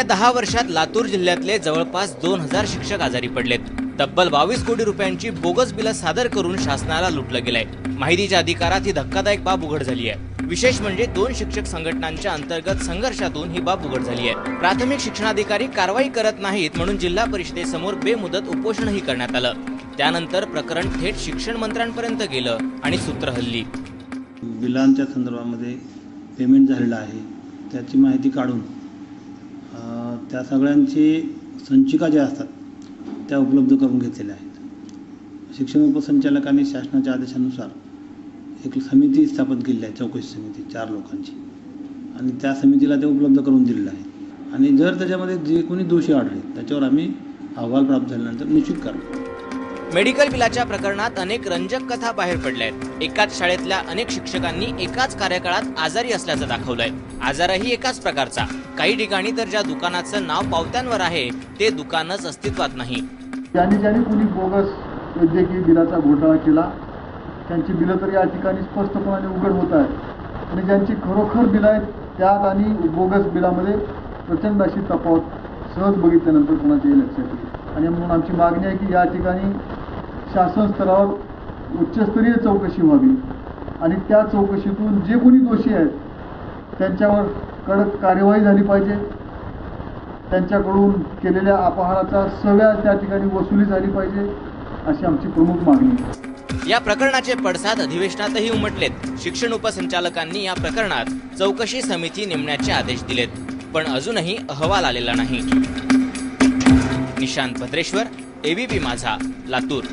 गेल्या 10 वर्षात लातूर जिल्ह्यातले जवळपास 2000 शिक्षक आजारी पडलेत। तब्बल 22 कोटी रुपयांची बोगस बिलं सादर करून शासनाला लुटलं गेलंय। माहितीच्या अधिकारात ही धक्कादायक बाब उघड झाली आहे। विशेष म्हणजे 2 शिक्षक संघटनांच्या अंतर्गत संघर्षातून ही बाब उघड झाली आहे। प्राथमिक शिक्षणाधिकारी कारवाई करत नाहीत म्हणून जिल्हा परिषदेसमोर बेमुदत उपोषणही करण्यात आलं। त्यानंतर प्रकरण थेट शिक्षण मंत्र्यांपर्यंत गेलं आणि सूत्र हल्ली। बिलांच्या संदर्भामध्ये पेमेंट झालेलं आहे त्याची माहिती काढून त्या सगळ्यांची संचिका ज्या असतात त्या उपलब्ध करून घेतलेल्या आहेत। शिक्षण उपसंचालकांनी शासनाच्या आदेशानुसार एक समिती स्थापन केली आहे, चौकशी समिती 4 लोकांची, आणि त्या समितीला ते उपलब्ध करून दिलेलं आहे। आणि जर त्याच्यामध्ये जे कोणी दोषी आढळले त्याच्यावर आम्ही अहवाल प्राप्त झाल्यानंतर निश्चित करतो। मेडिकल बिलाच्या प्रकरणात अनेक रंजक कथा बाहेर पडल्या आहेत। एकाच शाळेतल्या अनेक शिक्षकांनी एकाच कार्यकाळात आजारी असल्याचं दाखवलंय। आजारही एकाच प्रकारचा। काही ठिकाणी तर ज्या दुकानाचं नाव पावत्यांवर आहे ते दुकानच अस्तित्वात नाही। ज्यांनी कोणी बोगस वैद्यकीय बिलाचा घोटाळा केला त्यांची बिलं तर या ठिकाणी स्पष्टपणे उघड होत आहेत आणि ज्यांची खरोखर बिलं आहेत त्यात आणि बोगस बिलामध्ये प्रचंड अशी तफावत सहज बघितल्यानंतर कोणाच्याही लक्षात येईल। आणि म्हणून आमची मागणी आहे की या ठिकाणी शासन स्तरावर उच्चस्तरीय चौकशी व्हावी आणि त्या चौकशीतून जे कोणी दोषी आहेत त्यांच्यावर कडक कार्यवाही झाली पाहिजे। त्यांच्याकडून केलेल्या अपहाराचा सव्या त्या ठिकाणी वसुली झाली पाहिजे अशी आमची प्रमुख मागणी आहे। या प्रकरणाचे पडसाद अधिवेशनातही उमटलेत। शिक्षण उपसंचालकांनी या प्रकरणात चौकशी समिती नेमण्याचे आदेश दिलेत, पण अजूनही अहवाल आलेला नाही। निशांत भद्रेश्वर, एबीपी माझा, लातूर।